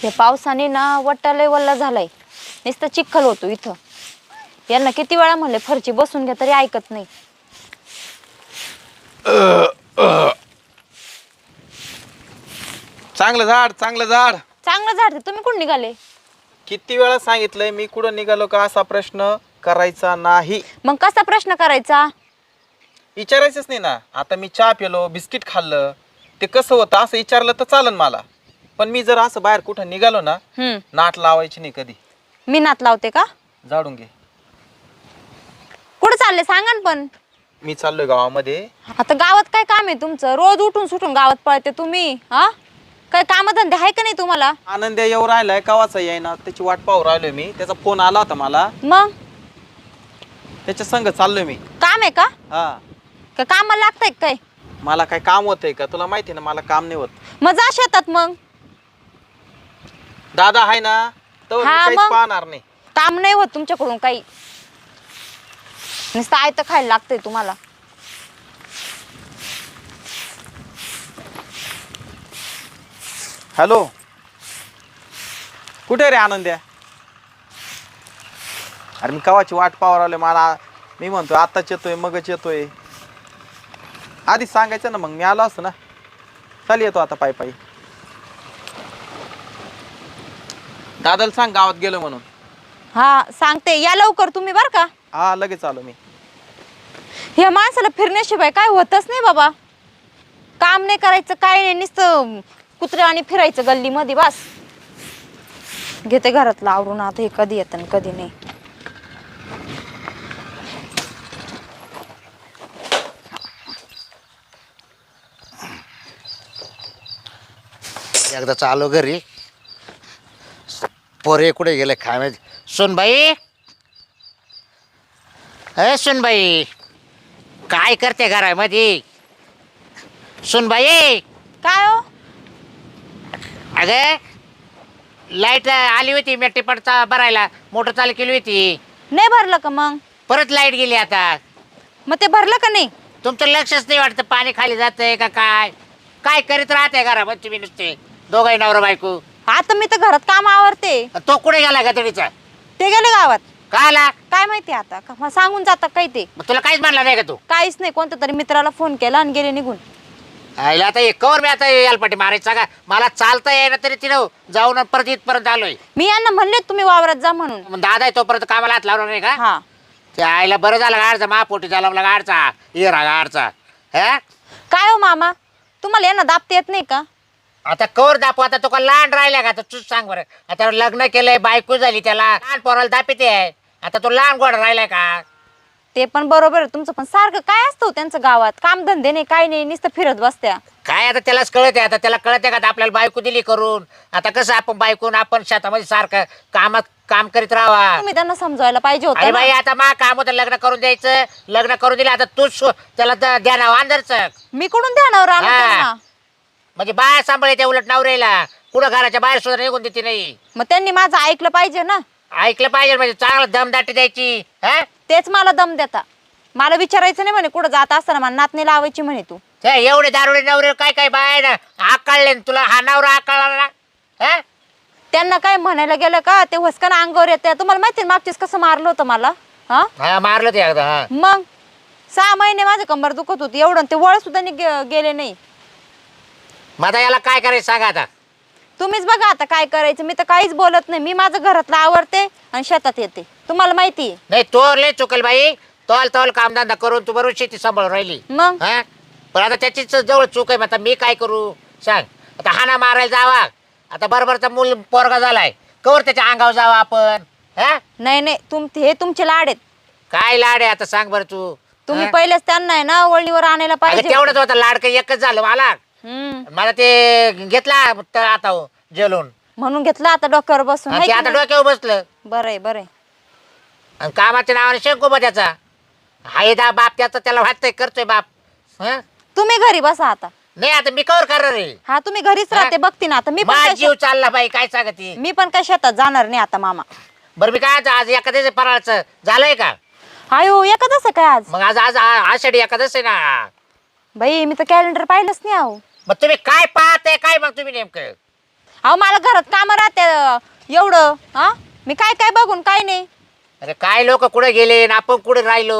या पावसाने ना वट्टा वल्ला झालाय, नुसतं चिखल होतो इथं. यांना किती वेळा म्हणले फरची बसून घ्या तरी ऐकत नाही. चांगलं झाड चांगलं झाड. चांगलं झाड तुम्ही कुठं निघाले? किती वेळा सांगितलंय मी कुठं निघालो का असा प्रश्न करायचा नाही. मग कसा प्रश्न करायचा? विचारायचंच नाही ना. आता मी चहा पिलो बिस्किट खाल्लं ते कसं होतं असं विचारलं तर चालन मला. पण मी जर असं बाहेर कुठं निघालो ना नाट लावायची नाही कधी. मी नात लावते का? झाडून घे. कुठं चालले सांगा ना. पण मी चाललोय गावामध्ये. आता गावात काय काम आहे तुमचं? रोज उठून सुटून गावात पळते तुम्ही. हा काय कामधंदे आहे का नाही तुम्हाला? आनंद येऊ राहिलाय कवाचा येईना त्याची वाट पाहू राहिलोय मी. त्याचा फोन आला होता मला. मग त्याच्या संग चाललोय मी. काम आहे का? हा का कामाला लागतंय काय? मला काय काम होतंय का? तुला माहिती ना मला काम नाही होत. मग जा शेतात. मग दादा आहे ना तर मी हा, काहीच मग? पाहणार नाही. काम नाही होत तुमच्याकडून काही. नुसतं आयतं खायला लागतंय तुम्हाला. हॅलो कुठे रे आनंद्या? अरे मी कवाची वाट पाहू राहिलोय. मला मी म्हणतोय आत्ताच येतोय मगच येतोय. आधीच सांगायचं ना मग मी आलो असतो ना. चाल येतो आता पायी पायी. दादाला सांग गावात गेलो म्हणून. हा सांगते या लवकर तुम्ही बर का. हा लगेच आलो मी. ह्या माणसाला फिरण्याशिवाय काय होतच नाही बाबा. काम नाही करायचं काय नाही, नुसतं कुत्र्या आणि फिरायचं गल्लीमध्ये बस. घेते घरातलं आवरून. आता हे कधी येतं आणि कधी नाही. एकदा चालू घरी. पोरे कुठे गेले काय माहिती. सुनबाई, अ सुनबाई काय करते घरामध्ये? सुनबाई काय हो? अगं लाईट आली होती मी टिपटचा भरायला मोटर चालू केली होती. नाही भरलं का मग? परत लाईट गेली. आता मग ते भरलं का नाही? तुमचं लक्षच नाही वाटतं. पाणी खाली जातंय का काय? काय करीत राहते घरामध्ये तुम्ही नुसते दोघंही नवरा बायको? आता मी तर घरात काम आवरते. तो कुठे गेला गतडीचा? ते गेले गावात. का आला? काय माहिती आता का मग सांगून जातात काही ते. मग तुला काहीच म्हणला नाही का तू? काहीच नाही. कोणत्या तरी मित्राला फोन केला आणि गेले निघून. आईला आता कवर मी आता यालपाटी मारायचा का? मला चालता येईना तरी तिनं जाऊन परत इथपर्यंत आलोय. मी यांना म्हणले तुम्ही वावरात जा म्हणून. मग दादा आहे तोपर्यंत कामाला हात लावणार नाही का? हा त्या आईला बरं झालं गाडचा महापोटी झाला मला गाडचा इरा गाडचा. हा काय हो मामा, तुम्हाला यांना दाबता येत नाही का? आता कवर दापू. आता तुका लहान राहिला का? आता तूच सांग बरं. आता लग्न केलंय बायको झाली त्याला लहान पोराला दापिते आहे. आता तो लहान गोड राहिलाय का? ते पण बरोबर आहे तुमचं. पण सारखं काय असतं हो त्यांचं गावात? काम धंदे नाही काय नाही, नुसतं फिरत बसत्या. काय आता त्यालाच कळत आहे. आता त्याला कळत आहे का आता आपल्याला बायको दिली करून? आता कसं आपण बायकून आपण शेतामध्ये सारखं काम करीत राहावा. तुम्ही त्यांना समजायला पाहिजे अरे होतं बाई ना. आता मा काम होतं लग्न करून द्यायचं. लग्न करून दिलं आता तूच त्याला द्या ना वांदरचं. मी कुठून ध्यानावर आणू हा. त्यांना? म्हणजे बाया सांभाळते उलट नवऱ्याला. कुठं घराच्या बाहेर सुद्धा निघून देते नाही. मग त्यांनी माझं ऐकलं पाहिजे ना. ऐकलं पाहिजे म्हणजे चांगलं दमदाटी द्यायची. हा तेच मला दम देता. मला विचारायचं नाही म्हणे कुठं जात असताना मला नातनी लावायची म्हणे तू. ते एवढे दारुडे नवरे काय काय बाय ना आकाळले तुला हा नवरा आकाळला ना. हा त्यांना काय म्हणायला गेलं का ते हुसकान अंगावर येते. तुम्हाला माहिती आहे मागचीच कसं मारलं होतं मला? हा हा मारलं ते एकदा. हा मग 6 महिने माझं कंबर दुखत होती एवढं. ते वळ सुद्धा गेले नाही. मग आता याला काय करायचं सांगा आता. तुम्हीच बघा आता काय करायचं. मी तर काहीच बोलत नाही. मी माझं घरातलं आवरते आणि शेतात येते. तुम्हाला माहिती आहे. नाही तो लय चुकेल बाई. तोल कामधंदा करून तू बरोबर शेती सांभाळून राहिली. मग हा पण आता त्याचीच जवळ चूक आहे. मग आता मी काय करू सांग. आता हाना मारायला जावा. आता बरोबरचा मूल पोरगा झालाय कवर त्याच्या अंगावर जावा आपण. हा नाही नाही हे तुमचे लाड आहेत. काय लाड आहे आता सांग बरं तू. तुम्ही पहिलेच त्यांना आहे ना वळणीवर आणायला अगं पाहिजे. तेवढंच होतं लाडकं एकच झालं मला. मला ते घेतला तर आता जेलून म्हणून घेतलं आता डोक्यावर बसून. आणि ते आता डोक्यावर बसलं. बरं आहे बरं आहे. आणि कामाच्या नावाने शंको त्याचा हाय दा बाप त्याचा त्याला वाटतंय करतोय बाप. हा तुम्ही घरी बसा आता. नाही आता मी कवर करणार रे. हा तुम्ही घरीच राहते बघते ना आता. मी पण माझा काय जीव चालला बाई काय सांगते. मी पण काय शेतात जाणार नाही आता मामा. बरं मी काय आज एखाद्याचं फराळाचं झालंय का? आयो एकच असं काय आज? मग आज आज आषाढी एकादश आहे ना. बाई मी तर कॅलेंडर पाहिलंच नाही. आहो मग तुम्ही काय पाहताय काय मग तुम्ही नेमकं? अहो मला घरात कामं राहते एवढं हा मी काय काय बघून काय नाही. अरे काय लोक कुठे गेले आणि आपण कुठे राहिलो.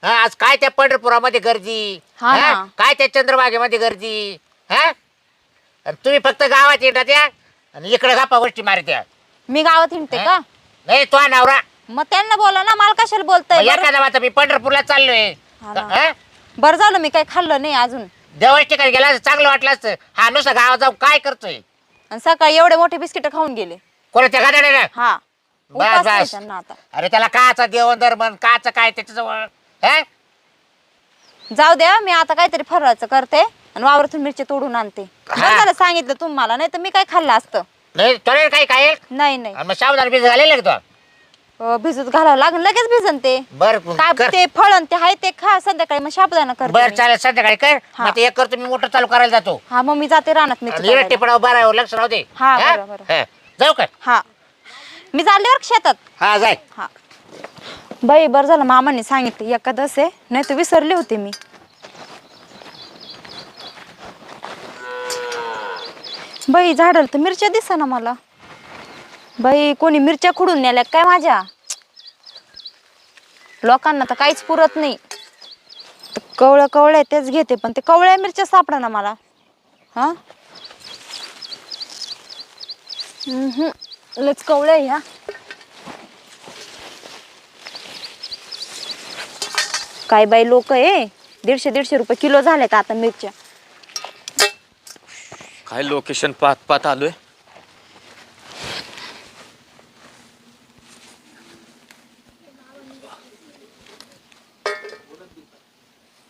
हा आज काय त्या पंढरपुरामध्ये गर्दी. हा ना. हा? काय त्या चंद्रभागेमध्ये गर्दी. हा आणि तुम्ही फक्त गावात येतात या आणि इकडे गप्पा गोष्टी मारत्या. मी गावात हिंडते हा? का? नाही तो नवरा मग त्यांना बोला ना मला कशाला बोलताय. मग एखादा आता मी पंढरपूरला चाललोय. हा ना. हा? बरं झालं मी काही खाल्लं नाही अजून. देवाच्या ठिकाणी गेला असं चांगलं वाटलं असतं. हा नुसतं गावात जाऊन काय करतोय. आणि सकाळी एवढे मोठे बिस्किट खाऊन गेले. कोणाच्या गाड्या. हा बस, उपास नाही बस. त्यांना आता. अरे त्याला काचा देवंदर म्हण काचं काय त्याच्याजवळ. हा जाऊ द्या मी आता काहीतरी फराळाचं करते आणि वावरातून मिरची तोडून आणते. बरं झालं सांगितलं तुम्हाला नाही तर मी काय खाल्लं असतं. नाही तुला काही काय नाही नाही आणि मग सावधान बीज घालेलं का भिजत घालावं लागेल लगेच भिजन ते. तू बर काय कर ते फळ आणि ते आहे ते खा संध्याकाळी मग साबुदाणा करते बर मी. चालेल संध्याकाळी कर. हा. मग आता एक करतो मी मोटर चालू करायला जातो. हा मग मी जाते रानात मिरची इरट्टे तोडायला. पडाव बरं लक्ष राहू दे. हा, हा? बरं, बरं. हा. जाऊ का हा मी चालल्यावर शेतात. हा जाय. हा बाई बरं झालं मामाने सांगितलं एकादस आहे नाही तर विसरले होते मी. बाई झाडाला तर मिरच्या दिसेना मला. बाई कोणी मिरच्या खुडून नेल्या काय माझ्या. लोकांना तर काहीच पुरत नाही. कवळं कवळं तेच घेते पण ते कवळ्या मिरच्या सापडा ना मला. हा लच कवळ्या ह्या. काय बाई लोक आहे 150-150 रुपये किलो झाले का आता मिरच्या. काय लोकेशन पाहत पाहत आलोय.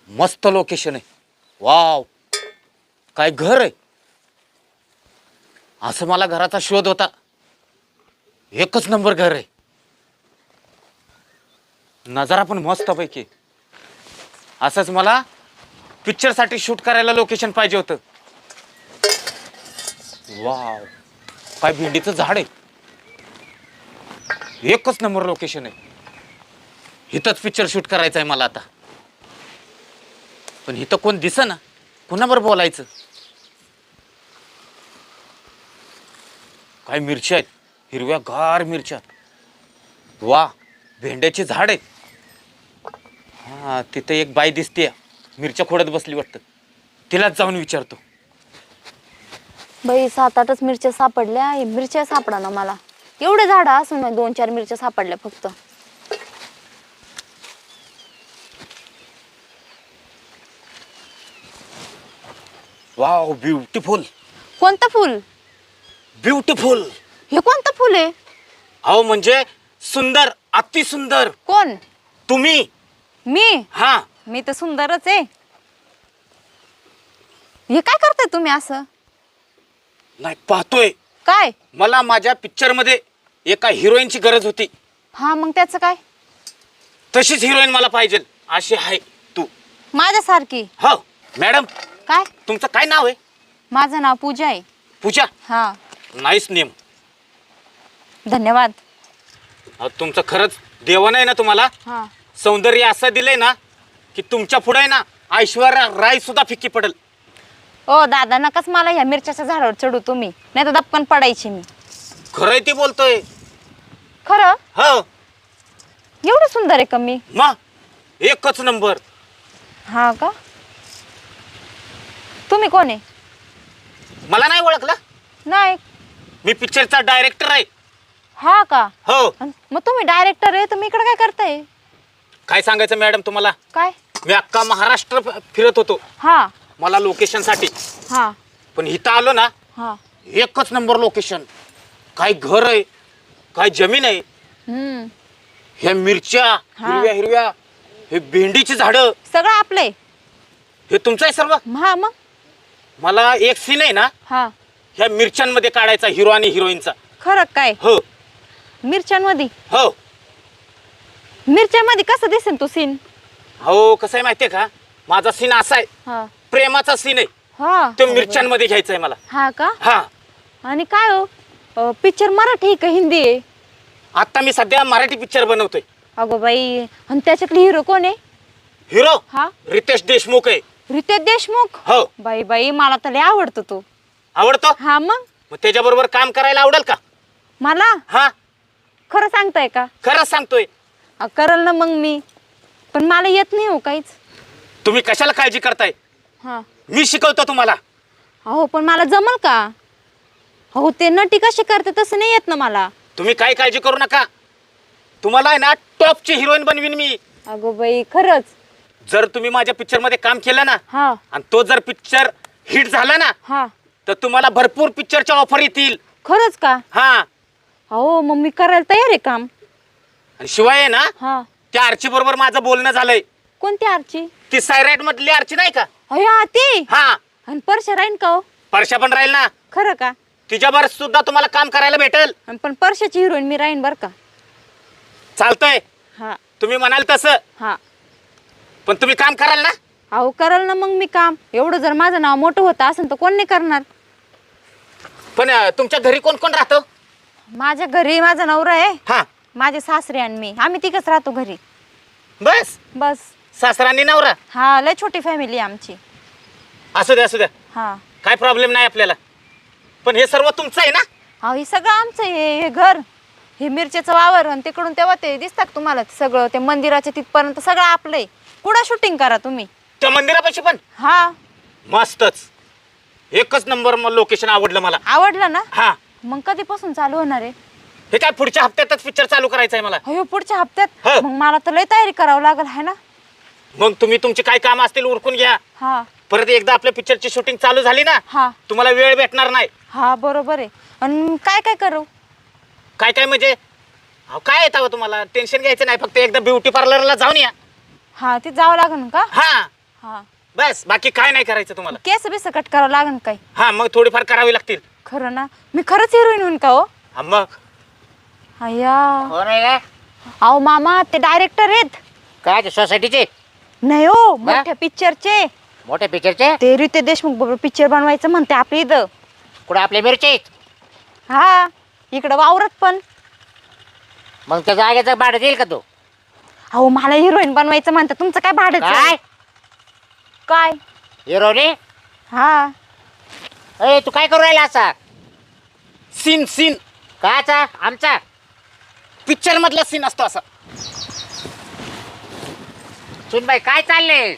मस्त लोकेशन आहे. वाव काय घर आहे. असं मला घराचा शोध होता. एकच नंबर घर आहे. नजारा पण मस्त पैकी. असंच मला पिक्चर साठी शूट करायला लोकेशन पाहिजे होतं. वाव काय भेंडीचं झाड आहे. एकच नंबर लोकेशन आहे. इथंच पिक्चर शूट करायचं आहे मला आता. पण इथं कोण दिसेना. कोणाबरोबर बोलायचं. काय मिरच्या आहेत. हिरव्या गार मिरच्या. वा भेंड्याचे झाड आहेत. हा तिथे एक बाई दिसते मिरच्या खोडत बसली वाटतं. तिलाच जाऊन विचारतो. बाई 7-8च मिरच्या सापडल्या. हे मिरच्या सापडा ना मला. एवढे झाड असून मग 2-4 मिरच्या सापडल्या फक्त. Wow beautiful. कोणतं फुल. ब्युटिफुल. हे कोणतं फुल आहे. अहो म्हणजे सुंदर अति सुंदर. कोण. तुम्ही. मी. हा मी तर सुंदरच आहे. हे काय करताय तुम्ही असं. नाही पाहतोय. काय. मला माझ्या पिक्चर मध्ये एका हिरोईनची गरज होती. हा मग त्याचं काय. तशीच हिरोईन मला पाहिजे अशी आहे तू. माझ्यासारखी. हो मॅडम काय. तुमचं काय नाव आहे. माझं नाव पूजा आहे. पूजा. हा नाईस नेम. धन्यवाद. तुमचं खरंच देवानं आहे ना तुम्हाला हा सौंदर्य असं दिलंय ना की तुमच्या पुढे ना ऐश्वर्या राय सुद्धा फिक्की पडेल. ओ दादा नकाच मला ह्या मिरच्याच्या झाडावर चढू तुम्ही नाही तर दपकन पडायची मी. खरंय ती बोलतोय. खरं. हो एवढं सुंदर आहे का मी. मग एकच नंबर. हा का. तुम्ही कोण आहे. मला नाही ओळखलं. नाही. मी पिक्चरचा डायरेक्टर आहे. हा का. हो. मग तुम्ही डायरेक्टर आहे तर मी इकडे काय करताय. काय सांगायचं मॅडम तुम्हाला. काय. मी अख्खा महाराष्ट्र फिरत होतो हा मला लोकेशन साठी. हा पण इथं आलो ना हा. एकच नंबर लोकेशन. काय घर आहे काय जमीन आहे. ह्या मिरच्या हिरव्या हिरव्या. हे भेंडीची झाडं सगळं आपलंय. हे तुमचं आहे सर्व. हा मग. मला एक सीन आहे ना हा ह्या मिरच्यांमध्ये काढायचा हिरो आणि हिरोईनचा. खरं काय. हो मिरच्यांमध्ये. हो मिरच्यांमध्ये कसं दिसेल तू सीन. हो कसं आहे माहितीये का माझा सीन असा आहे हा प्रेमाचा सीन आहे. हा तो मिरच्यांमध्ये घ्यायचा आहे मला. हा का. हा आणि काय हो पिक्चर मराठी का हिंदी आहे. आता मी सध्या मराठी पिक्चर बनवतोय. अगो बाई आणि त्याच्यातले हिरो कोण आहे. हिरो हा रितेश देशमुख आहे. रितेश देशमुख. हो बाई बाई मला तर लय आवडतो तो. आवडतो. हा मग मग त्याच्याबरोबर काम करायला आवडेल का? मला हा, खरं सांगताय का? खरंच सांगतोय. करल ना मग मी, पण मला येत नाही हो काहीच. तुम्ही कशाला काळजी करताय? हा. मी शिकवतो तुम्हाला. अहो पण मला जमल का? अहो ते नटी कशी करते तसं नाही येत ना मला. तुम्ही काही काळजी करू नका. तुम्हाला आहे ना टॉपची हिरोईन बनवीन मी. अगो बाई खरंच. जर तुम्ही माझ्या पिक्चर मध्ये काम केलं ना, हा आणि तो जर पिक्चर हिट झाला ना, हा. तर तुम्हाला भरपूर पिक्चरच्या ऑफर येतील. खरंच का? हा, अहो मग मी करायला तयार आहे काम. आणि शिवाय आहे ना, हा. त्या आरची बरोबर माझं बोलणं झालंय. कोणती आरची? ती सायराईड मधली आरची नाही का? अहो हा ती. हा, आणि परशा राहीन का हो? परशा पण राहील ना. खरं का? तिच्यावर सुद्धा तुम्हाला काम करायला भेटेल. पण परशाची हिरोईन मी राहीन बर का? चालतंय, हा तुम्ही म्हणाल तसं. हा. पण तुम्ही काम कराल ना? अहो करल ना मग मी काम. एवढं जर माझं नाव मोठं होतं असेल तर कोण नाही करणार. पण तुमच्या घरी कोण कोण राहतो? माझ्या घरी माझा नवरा आहे, हा, माझे सासरे आणि मी. आम्ही तिघच राहतो घरी. बस. बस. सासरांनी नवरा? हा लय छोटी फॅमिली आहे आमची. असू द्या असू द्या, हा. काय प्रॉब्लेम नाही आपल्याला. पण हे सर्व तुमचं आहे ना? अहो हे सगळं आमचं आहे. हे घर, हे मिरच्याचं वावर, आणि तिकडून तेव्हा ते दिसतात तुम्हाला सगळं ते मंदिराच्या तिथपर्यंत सगळं आपलं आहे. कुठं शूटिंग करा तुम्ही. त्या मंदिरापाशी पण? हा. मस्तच, एकच नंबर. लोकेशन आवडलं मला. आवडलं ना? हा, मग कधीपासून चालू होणार आहे? हे काय पुढच्या हप्त्यातच पिक्चर चालू करायचं आहे मला. हो पुढच्या हप्त्यात? हो. मग मला तर लय तयारी करावं लागेल है ना? मग तुम्ही तुमचे काय काम असतील उरकून घ्या. हा परत एकदा आपल्या पिक्चरची शूटिंग चालू झाली ना, हा तुम्हाला वेळ भेटणार नाही. हा बरोबर आहे. आणि काय काय करू? काय काय म्हणजे? अहो, काय येतं तुम्हाला? टेन्शन घ्यायचं नाही, फक्त एकदा ब्युटी पार्लरला जाऊन या. हा ते जावं लागेल का? हा, हा. बस, बाकी काय नाही करायचं तुम्हाला. केस बिस कट करावं लागेल काय? हा, मग थोडीफार करावी लागतील. खरं ना? मी खरंच हिरोईन होईन का हो? हा, मग अय्या. हो नाही का? अहो मामा ते डायरेक्टर आहेत. काय सोसायटीचे नाही हो, मोठ्या पिक्चरचे. मोठ्या पिक्चरचे? ते रितेश देशमुख बरोबर पिक्चर बनवायचं म्हणते आपल्या इथं. कुठे आपल्या मिरचे? हा इकडं वावरत पण. मग त्या जागेचं भाडं देईल का तू? अहो मला हिरोईन बनवायचं म्हणते. तुमचं काय भाडं? काय काय? हिरोने? हा. ए तू काय करू राहिला असा? सीन सीन काचा? आमचा पिक्चर मधला सीन असतो असा. सुनबाई काय चाललंय?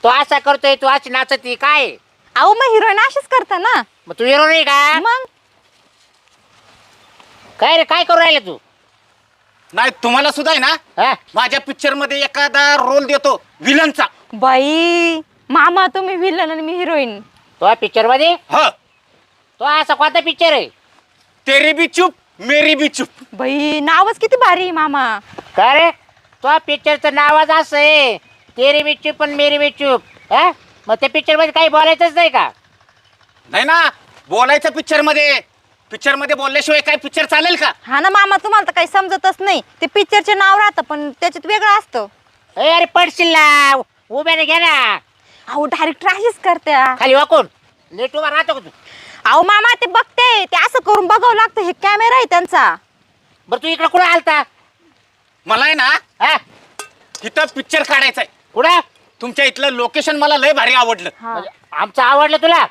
तो असा करतोय, तू अशी नाचती काय? अहो मग हिरोईन अशीच करता ना. मग तू हिरो नाही का? मग काय रे, काय करू राहिला तू? नाही, तुम्हाला सुद्धा आहे ना हा? माझ्या पिक्चर मध्ये एखादा रोल देतो विलनचा. बाई मामा तुम्ही विलन आणि मी हिरोईन. तो पिक्चर मध्ये? ह, तो असा कोणता पिक्चर आहे? तेरी भी चुप मेरी भी चुप. बाई नावच किती भारी आहे मामा. काय रे, तो पिक्चरचं नावच असं आहे, तेरी बी चूप पण मेरी बी चूप. हा? मग त्या पिक्चर मध्ये काही बोलायचंच नाही का? नाही ना, बोलायचं पिक्चर मध्ये. पिक्चर मध्ये बोलल्याशिवाय काय पिक्चर चालेल का? हा ना मामा, तुम्हाला तर काही समजतच नाही. ते पिक्चरचे नाव राहतं पण त्याच्यात वेगळं असतं. ए अरे पडशील ना, उभ्याने घ्या ना. अहो डायरेक्टर अशीच करत्या. खाली वाकून नीट उभा राहतो का तू? अहो मामा ते बघते, ते असं करून बघावं लागतं. हे कॅमेरा आहे त्यांचा. बरं तू इकडे कुठं आलता? मला आहे ना हा? इथं पिक्चर काढायचंय. कुठं? तुमच्या इथलं लोकेशन मला लय भारी आवडलं. हा. म्हणजे आमचं आवडलं तुला?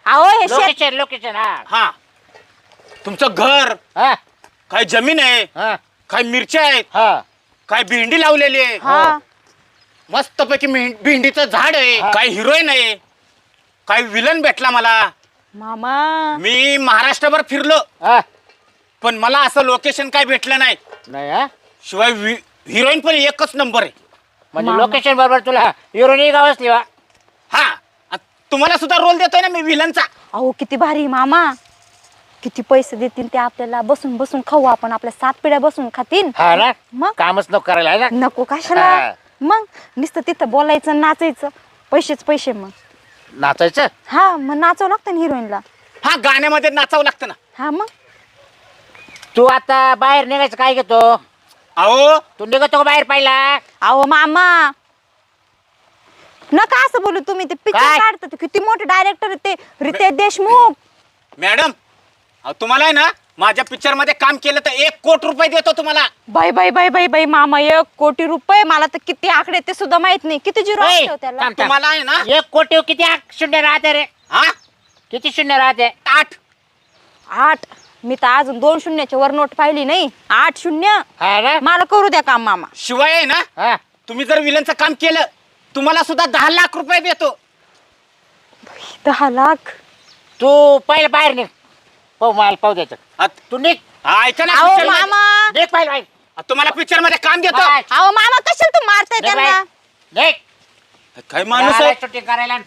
अहो हे शेत. Location location. हा हा, तुमचं घर, हा काय जमीन आहे, हा काय मिरच्या आहेत, हा काय भेंडी लावलेली आहे, हा मस्तपैकी भेंडीचं झाड आहे, हा. काय हिरोईन आहे, काय विलन भेटला मला. मामा. मी महाराष्ट्रभर फिरलो, हा. पण मला असं लोकेशन काय भेटलं नाही. नाही हा? शिवाय हिरोईन पण एकच नंबर आहे. म्हणजे मामा. लोकेशन बरोबर तुला हिरोनी गाव असली वा? हा, तुम्हाला सुद्धा रोल देतोय ना मी विलनचा. अहो किती भारी मामा. किती पैसे देतील ते आपल्याला. बसून बसून खाऊ आपण. आपल्या 7 पिढ्या बसून खातील. हा ना, मग कामच नको करायला आहे ना. नको कशाला. हा. मग नुसतं तिथं बोलायचं नाचायचं. पैसेच पैसे. मग नाचायचं? हा मग नाचावं लागतं ना हिरोईनला. हा, गाण्यामध्ये नाचावं लागतं ना. हा मग तू आता बाहेर निघायचं काय घेतो? अहो, तू निघतो का बाहेर पाहिला? अहो मामा नका असं बोलू तुम्ही. ते पिक्चर काय? काढतात ते किती मोठे डायरेक्टर ते रितेश देशमुख. मॅडम, तुम्हाला आहे ना माझ्या पिक्चर मध्ये काम केलं तर 1 कोटी रुपये देतो तुम्हाला. बाई बाई बाई बाई बाई मामा 1 कोटी रुपये. मला तर किती आकडे ते सुद्धा माहित नाही. किती झिरो ओय, असतो त्याला. थांब, थांब. तुम्हाला आहे ना 1 कोटी किती शून्य राहते रे? हा, किती शून्य राहते? 8. 8. मी तर अजून 2 शून्याच्या वर नोट पाहिली नाही. 8 शून्य. हा ना मला करू द्या काम मामा. शिवाय आहे ना, हा तुम्ही जर विलनचं काम केलं तुम्हाला सुद्धा 10 लाख रुपये देतो. 10 लाख. तू पहिले बाहेर निघ. पाहू द्यायचं तू निघ. ऐका ना, अहो picture मध्ये- मामा. निघ पहिले बाहेर. तुम्हाला पिक्चर मध्ये काम देतो. बाय. अहो मामा कशाला तू मारताय निघ त्यांना? बाहेर. निघ. काय माणूस आहे? याला shooting करायला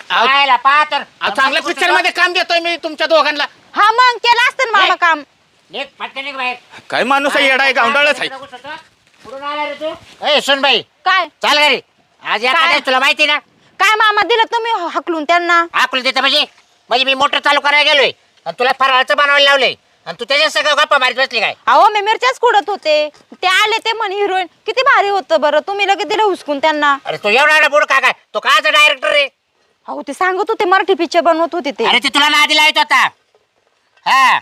पाहायला पाहतर चांगल्या पिक्चर मध्ये काम देतोय मी तुमच्या दोघांना. हा मग केलं असतं ना मामा नाही. काम. निघ पटकन निघ बाहेर. काय माणूस आहे? येडा आहे, गावंडाळच आहे. कुठून आला रे तू? ए सुन बाई काय चाल घरी. आज या काय? तुला माहिती ना काय मामा दिलं तुम्ही हकलून त्यांना? आकुल देतं म्हणजे मी मोटर चालू करायला गेलोय आणि तुला फराळाचं बनवायला लावलंय आणि तू त्याच्या सगळं गप्पा मारीत बसली काय? अहो मी मिरच्याच कुडत होते. ते आले ते म्हणे हिरोईन किती भारी होतं बरं. तुम्ही लगेच दिलं हुसकून त्यांना. अरे तू एवढा बुड काय तो काचा डायरेक्टर रे? अहो ते सांगत होते मराठी पिक्चर बनवत होते ते. अरे ते तुला नादी लावत होता. हा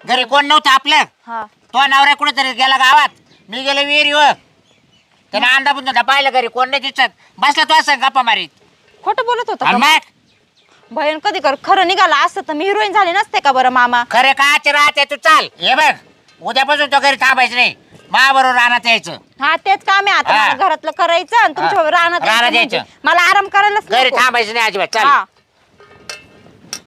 घरी कोण नव्हतं आपलं. हा तो नवरा कुठेतरी गेला गावात. मी गेलो विहिरीवर. त्याने अंडा बुंदा पाहिलं घरी कोण नाही दिसत. बसला तो असं गप्पा मारीत. खोटं बोलत होता आणि का? मग भयन कधी कर खरं निघाला असतं तर मी हिरोईन झाले नसते का बरं मामा? खरे काचे राहते तू चाल. हे बघ उद्यापासून तो घरी थांबायचं नाही. बरोबर रानात यायचं. हा तेच काम आहे आता. हा. मला घरातलं करायचं आणि तुमच्या रानात रानात यायचं म्हणजे. यायचं. मला आराम करायलाच घरी नको. थांबायचं नाही अजिबात. चाल. हा